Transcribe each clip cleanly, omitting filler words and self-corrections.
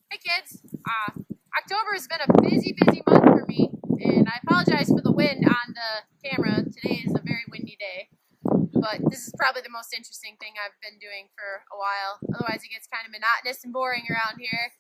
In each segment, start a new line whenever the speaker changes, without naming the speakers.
Hey kids, October has been a busy month for me, and I apologize for the wind on the camera. Today is a very windy day, but this is probably the most interesting thing I've been doing for a while. Otherwise it gets kind of monotonous and boring around here.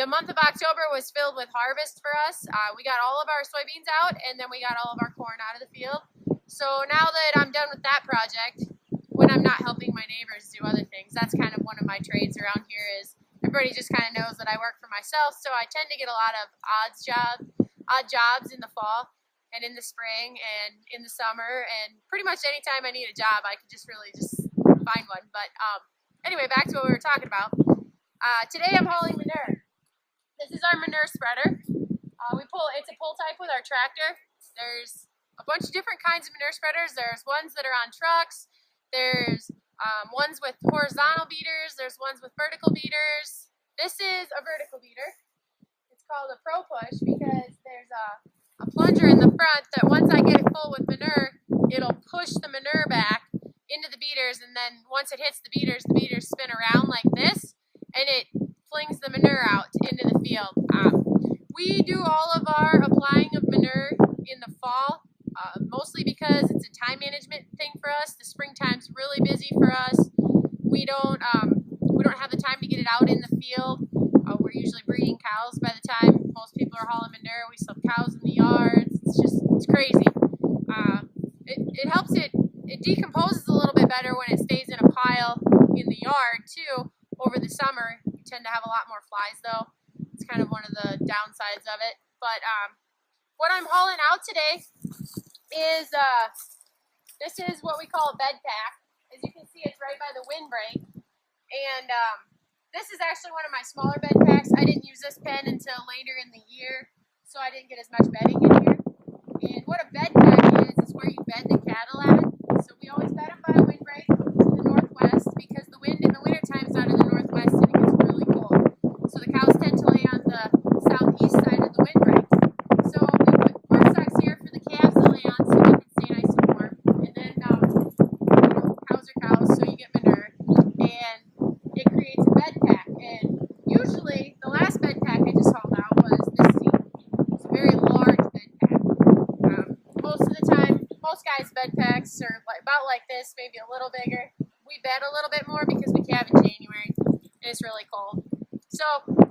The month of October was filled with harvest for us. We got all of our soybeans out, and then we got all of our corn out of the field. So now that I'm done with that project, when I'm not helping my neighbors do other things, that's kind of one of my trades around here. Is everybody just kind of knows that I work for myself, so I tend to get a lot of odd jobs in the fall and in the spring and in the summer, and pretty much anytime I need a job, I could just really just find one. But anyway, back to what we were talking about. Today I'm hauling manure. This is our manure spreader. It's a pull type with our tractor. There's a bunch of different kinds of manure spreaders. There's ones that are on trucks. There's ones with horizontal beaters. There's ones with vertical beaters. This is a vertical beater. It's called a Pro Push because there's a plunger in the front that once I get it full with manure, it'll push the manure back into the beaters, and then once it hits the beaters spin around like this, and it flings the manure out into the field. We do all of our applying of manure in the fall, mostly because it's a time management thing for us. The springtime's really busy for us. We don't have the time to get it out in the field. We're usually breeding cows by the time most people are hauling manure. We still have cows in the yards. It's crazy. It helps it decomposes a little bit better when it stays in a pile in the yard too over the summer. We tend to have a lot more flies though. It's kind of one of the downsides of it. But what I'm hauling out today is this is what we call a bed pack. As you can see, it's right by the windbreak. And this is actually one of my smaller bed packs. I didn't use this pen until later in the year, so I didn't get as much bedding in here. And what a bed pack is where you bed the cattle at. So we always bed them by a windbreak to the northwest, because the wind in the wintertime is out of the northwest and it gets really cold. So the cows tend to lay on the southeast side of the windbreak. So we put corn stalks here for the calves to lay on so they can stay nice and warm. And then, cows are cows, so you get manure. And it creates a bed pack. And usually, the last bed pack I just hauled out was this seat. It's a very large bed pack. Most of the time, most guys' bed packs are about like this, maybe a little bigger. We bed a little bit more because we calve in January, and it's really cold. So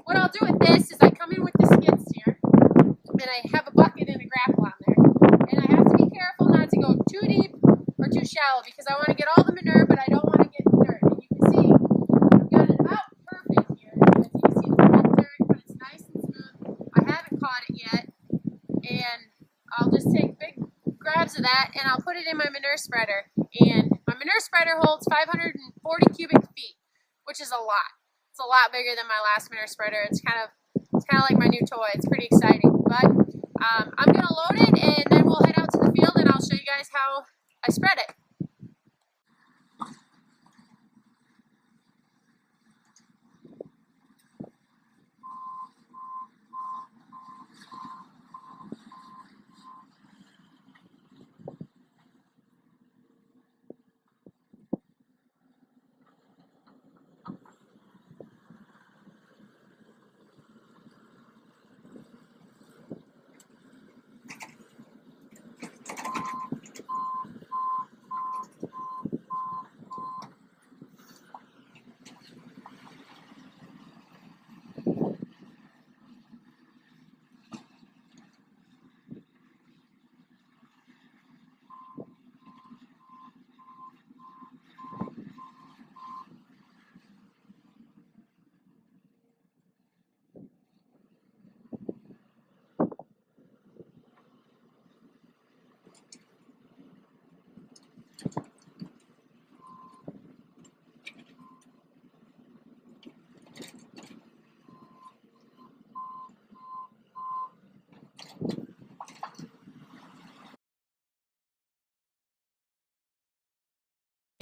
what I'll do with this is I come in with the skid steer, and I have a bucket and a grapple on there. And I have to be careful not to go too deep or too shallow, because I want to get all the manure, but I don't want to get dirt. And you can see I've got it about perfect here. As you can see, the red dirt, but it's nice and smooth. I haven't caught it yet, and I'll just take big grabs of that, and I'll put it in my manure spreader. And my manure spreader holds 540 cubic feet, which is a lot. It's a lot bigger than my last manure spreader. It's kind of like my new toy. It's pretty exciting. But I'm gonna load it, and then we'll head out to the field, and I'll show you guys how I spread it.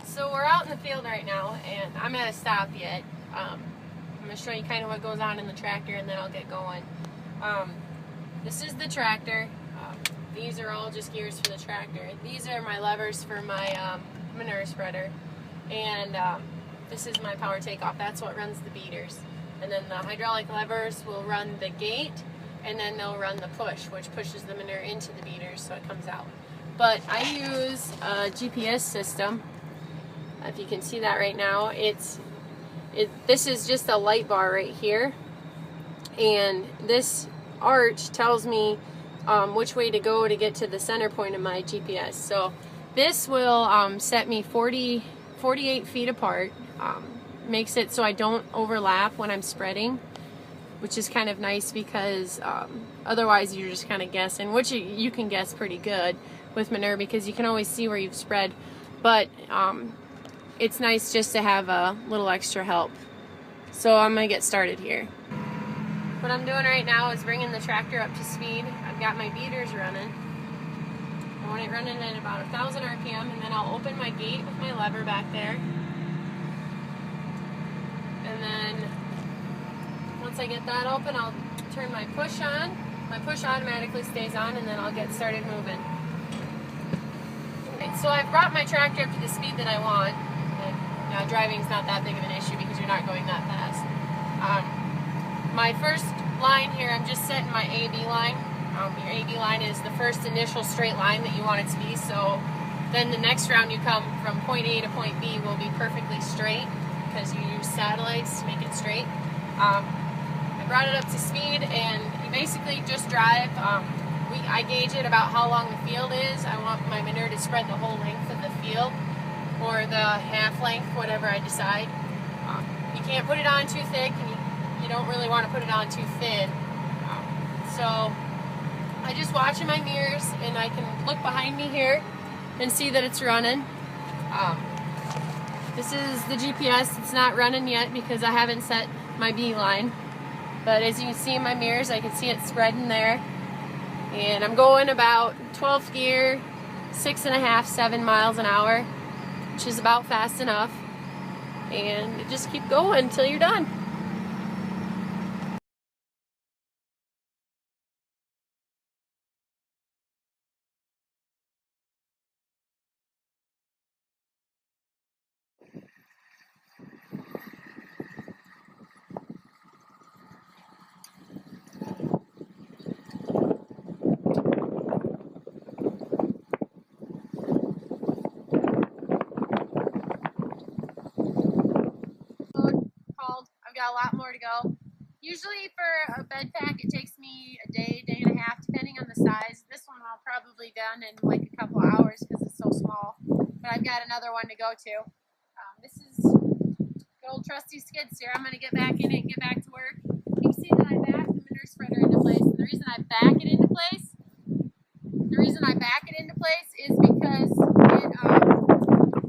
So we're out in the field right now, and I'm at a stop yet. I'm going to show you kind of what goes on in the tractor, and then I'll get going. This is the tractor. These are all just gears for the tractor. These are my levers for my manure spreader. And this is my power takeoff. That's what runs the beaters. And then the hydraulic levers will run the gate, and then they'll run the push, which pushes the manure into the beaters so it comes out. But I use a GPS system. If you can see that right now, this is just a light bar right here, and this arch tells me which way to go to get to the center point of my GPS. So this will set me 48 feet apart, makes it so I don't overlap when I'm spreading, which is kind of nice because otherwise you're just kind of guessing, which you can guess pretty good with manure because you can always see where you've spread, but it's nice just to have a little extra help. So I'm gonna get started here. What I'm doing right now is bringing the tractor up to speed. I've got my beaters running. I want it running at about 1,000 RPM, and then I'll open my gate with my lever back there. And then once I get that open, I'll turn my push on. My push automatically stays on, and then I'll get started moving. Okay, so I've brought my tractor up to the speed that I want. And now driving's not that big of an issue because you're not going that fast. My first line here, I'm just setting my AB line. Your AB line is the first initial straight line that you want it to be, so then the next round you come from point A to point B will be perfectly straight because you use satellites to make it straight. I brought it up to speed, and you basically just drive. I gauge it about how long the field is. I want my manure to spread the whole length of the field, or the half length, whatever I decide. You can't put it on too thick, and you don't really want to put it on too thin. So I just watch in my mirrors, and I can look behind me here and see that it's running. This is the GPS. It's not running yet because I haven't set my B line. But as you can see in my mirrors, I can see it spreading there. And I'm going about 12th gear, 6.5, 7 miles an hour, which is about fast enough. And just keep going until you're done. I've got a lot more to go. Usually for a bed pack it takes me a day, day and a half, depending on the size. This one I'll probably done in like a couple hours because it's so small. But I've got another one to go to. This is good old trusty skid steer. I'm going to get back in it and get back to work. You can see that I backed the manure spreader into place. And the reason I back it into place is because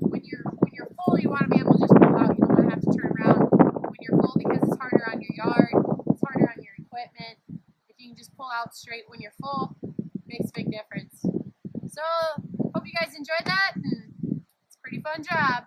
when you're full, you want to be able to just pull out. You don't want to have to turn around when you're full because it's harder on your yard, it's harder on your equipment. If you can just pull out straight when you're full, it makes a big difference. So, hope you guys enjoyed that, and it's a pretty fun job.